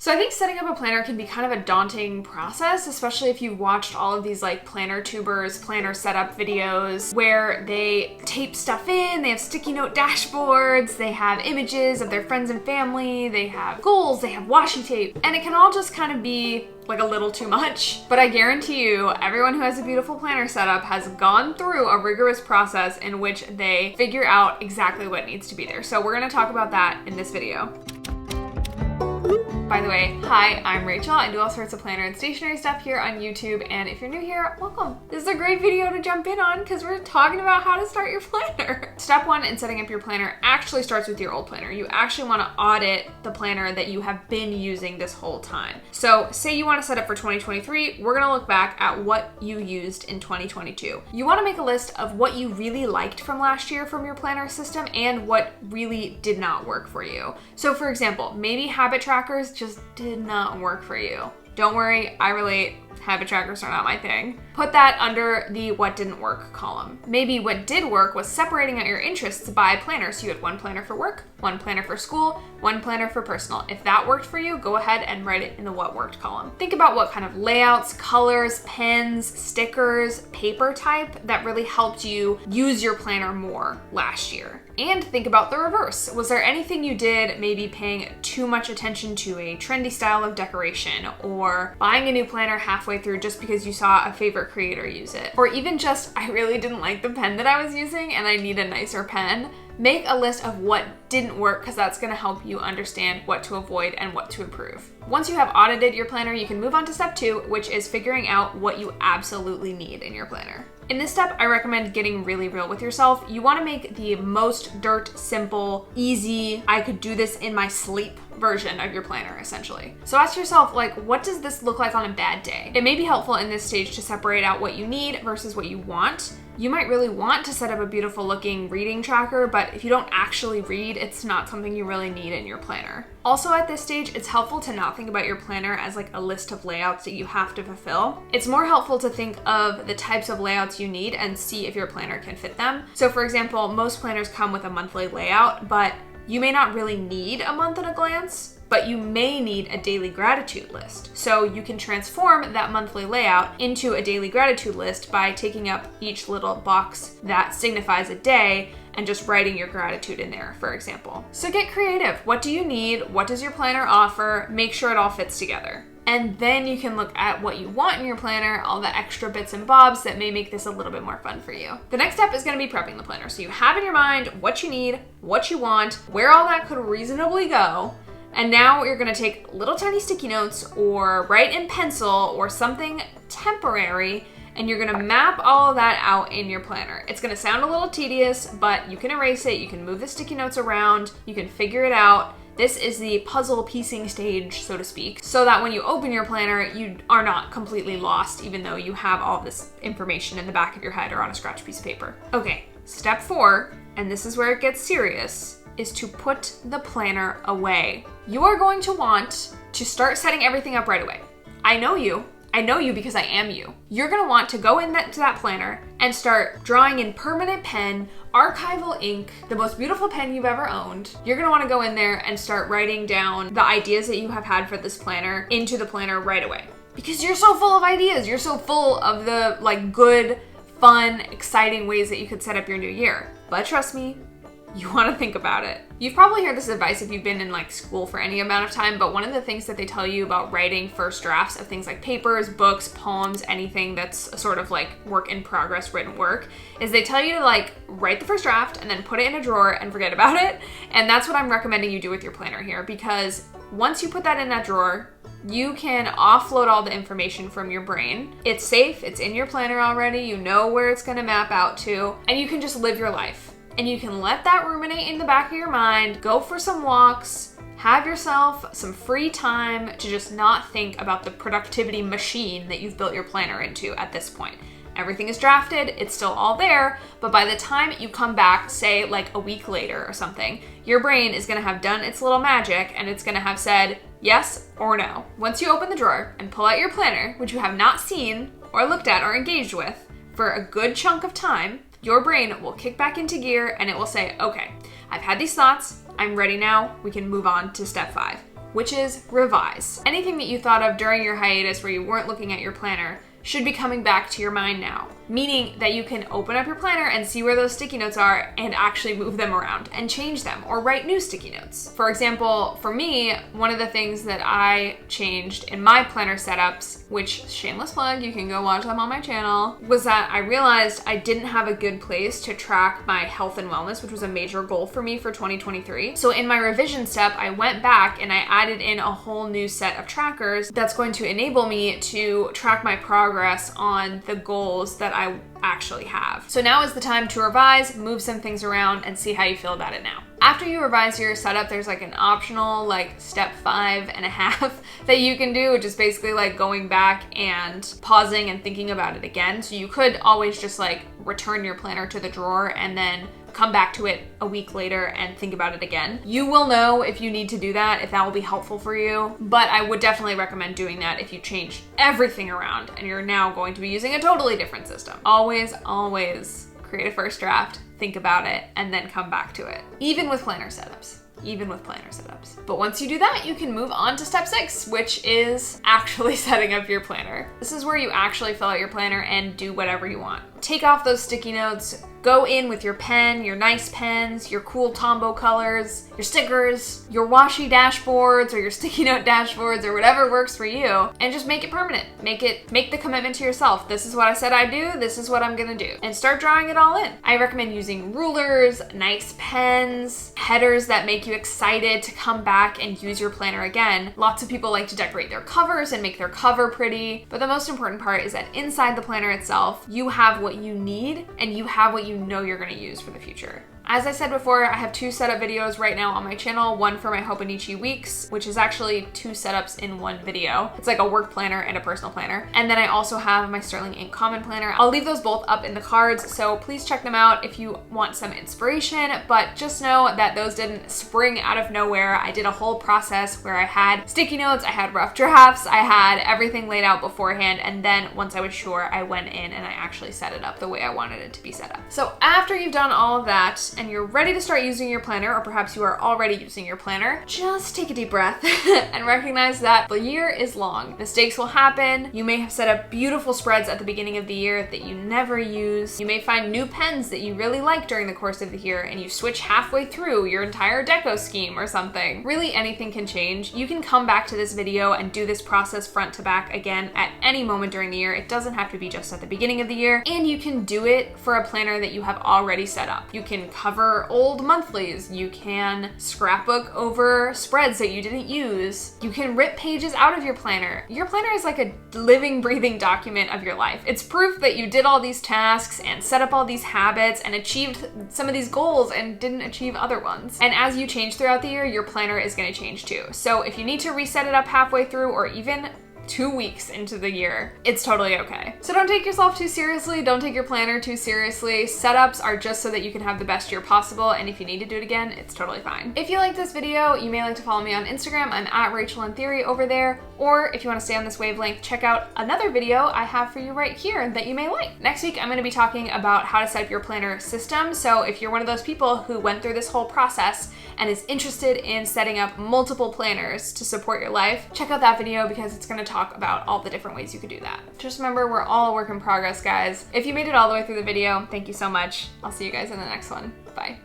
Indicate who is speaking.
Speaker 1: So I think setting up a planner can be kind of a daunting process, especially if you've watched all of these like planner tubers, planner setup videos where they tape stuff in, they have sticky note dashboards, they have images of their friends and family, they have goals, they have washi tape, and it can all just kind of be like a little too much. But I guarantee you, everyone who has a beautiful planner setup has gone through a rigorous process in which they figure out exactly what needs to be there. So we're gonna talk about that in this video. By the way, hi, I'm Rachel. I do all sorts of planner and stationery stuff here on YouTube, and if you're new here, welcome. This is a great video to jump in on because we're talking about how to start your planner. Step one in setting up your planner actually starts with your old planner. You actually want to audit the planner that you have been using this whole time. So say you want to set up for 2023, we're gonna look back at what you used in 2022. You want to make a list of what you really liked from last year from your planner system and what really did not work for you. So for example, maybe habit trackers just did not work for you. Don't worry, I relate. Habit trackers are not my thing. Put that under the what didn't work column. Maybe what did work was separating out your interests by planner. So you had one planner for work, one planner for school, one planner for personal. If that worked for you, go ahead and write it in the what worked column. Think about what kind of layouts, colors, pens, stickers, paper type that really helped you use your planner more last year. And think about the reverse. Was there anything you did maybe paying too much attention to a trendy style of decoration or buying a new planner halfway through just because you saw a favorite creator use it? Or even just, I really didn't like the pen that I was using and I need a nicer pen. Make a list of what didn't work because that's gonna help you understand what to avoid and what to improve. Once you have audited your planner, you can move on to step two, which is figuring out what you absolutely need in your planner. In this step, I recommend getting really real with yourself. You wanna make the most dirt simple, easy, I could do this in my sleep version of your planner, essentially. So ask yourself, like, what does this look like on a bad day? It may be helpful in this stage to separate out what you need versus what you want. You might really want to set up a beautiful looking reading tracker, but if you don't actually read, it's not something you really need in your planner. Also at this stage, it's helpful to not think about your planner as like a list of layouts that you have to fulfill. It's more helpful to think of the types of layouts you need and see if your planner can fit them. So for example, most planners come with a monthly layout, but you may not really need a month at a glance, but you may need a daily gratitude list. So you can transform that monthly layout into a daily gratitude list by taking up each little box that signifies a day and just writing your gratitude in there, for example. So get creative. What do you need? What does your planner offer? Make sure it all fits together. And then you can look at what you want in your planner, all the extra bits and bobs that may make this a little bit more fun for you. The next step is gonna be prepping the planner. So you have in your mind what you need, what you want, where all that could reasonably go. And now you're gonna take little tiny sticky notes or write in pencil or something temporary, and you're gonna map all of that out in your planner. It's gonna sound a little tedious, but you can erase it, you can move the sticky notes around, you can figure it out. This is the puzzle piecing stage, so to speak, so that when you open your planner, you are not completely lost, even though you have all this information in the back of your head or on a scratch piece of paper. Okay, step four, and this is where it gets serious, is to put the planner away. You are going to want to start setting everything up right away. I know you because I am you. You're gonna want to go into that planner and start drawing in permanent pen, archival ink, the most beautiful pen you've ever owned. You're gonna wanna go in there and start writing down the ideas that you have had for this planner into the planner right away. Because you're so full of ideas. You're so full of the like good, fun, exciting ways that you could set up your new year. But trust me, you want to think about it. You've probably heard this advice if you've been in like school for any amount of time, but one of the things that they tell you about writing first drafts of things like papers, books, poems, anything that's a sort of like work in progress written work, is they tell you to like write the first draft and then put it in a drawer and forget about it. And that's what I'm recommending you do with your planner here, because once you put that in that drawer, you can offload all the information from your brain. It's safe, it's in your planner already, you know where it's gonna map out to, and you can just live your life. And you can let that ruminate in the back of your mind, go for some walks, have yourself some free time to just not think about the productivity machine that you've built your planner into at this point. Everything is drafted, it's still all there, but by the time you come back, say like a week later or something, your brain is gonna have done its little magic and it's gonna have said yes or no. Once you open the drawer and pull out your planner, which you have not seen or looked at or engaged with for a good chunk of time, your brain will kick back into gear and it will say, okay, I've had these thoughts, I'm ready now, we can move on to step 5. which is revise. Anything that you thought of during your hiatus where you weren't looking at your planner should be coming back to your mind now, meaning that you can open up your planner and see where those sticky notes are and actually move them around and change them or write new sticky notes. For example, for me, one of the things that I changed in my planner setups, which shameless plug, you can go watch them on my channel, was that I realized I didn't have a good place to track my health and wellness, which was a major goal for me for 2023. So in my revision step, I went back and I added in a whole new set of trackers that's going to enable me to track my progress on the goals that I actually have. So now is the time to revise, move some things around, and see how you feel about it now. After you revise your setup, there's like an optional like step 5.5 that you can do, which is basically like going back and pausing and thinking about it again. So you could always just like return your planner to the drawer and then come back to it a week later and think about it again. You will know if you need to do that, if that will be helpful for you, but I would definitely recommend doing that if you change everything around and you're now going to be using a totally different system. Always create a first draft, think about it, and then come back to it. Even with planner setups. But once you do that, you can move on to step 6, which is actually setting up your planner. This is where you actually fill out your planner and do whatever you want. Take off those sticky notes, go in with your pen, your nice pens, your cool Tombow colors, your stickers, your washi dashboards or your sticky note dashboards or whatever works for you, and just make it permanent. Make the commitment to yourself. This is what I said I'd do, this is what I'm gonna do. And start drawing it all in. I recommend using rulers, nice pens, headers that make you excited to come back and use your planner again. Lots of people like to decorate their covers and make their cover pretty, but the most important part is that inside the planner itself, you have what you need and you have what you know you're going to use for the future. As I said before, I have 2 setup videos right now on my channel, one for my Hobonichi weeks, which is actually 2 setups in one video. It's like a work planner and a personal planner. And then I also have my Sterling Ink Common Planner. I'll leave those both up in the cards, so please check them out if you want some inspiration, but just know that those didn't spring out of nowhere. I did a whole process where I had sticky notes, I had rough drafts, I had everything laid out beforehand, and then once I was sure, I went in and I actually set it up the way I wanted it to be set up. So after you've done all of that, and you're ready to start using your planner, or perhaps you are already using your planner, just take a deep breath and recognize that the year is long. Mistakes will happen. You may have set up beautiful spreads at the beginning of the year that you never use. You may find new pens that you really like during the course of the year and you switch halfway through your entire deco scheme or something. Really, anything can change. You can come back to this video and do this process front to back again at any moment during the year. It doesn't have to be just at the beginning of the year, and you can do it for a planner that you have already set up. You can cover old monthlies, you can scrapbook over spreads that you didn't use, you can rip pages out of your planner. Your planner is like a living, breathing document of your life. It's proof that you did all these tasks and set up all these habits and achieved some of these goals and didn't achieve other ones. And as you change throughout the year, your planner is going to change too. So if you need to reset it up halfway through or even 2 weeks into the year, it's totally okay. So don't take yourself too seriously, don't take your planner too seriously. Setups are just so that you can have the best year possible, and if you need to do it again, it's totally fine. If you like this video, you may like to follow me on Instagram. I'm at Rachelle in Theory over there, or if you want to stay on this wavelength, check out another video I have for you right here that you may like. Next week, I'm going to be talking about how to set up your planner system, so if you're one of those people who went through this whole process and is interested in setting up multiple planners to support your life, check out that video because it's going to talk about all the different ways you could do that. Just remember, we're all a work in progress, guys. If you made it all the way through the video, thank you so much. I'll see you guys in the next one. Bye.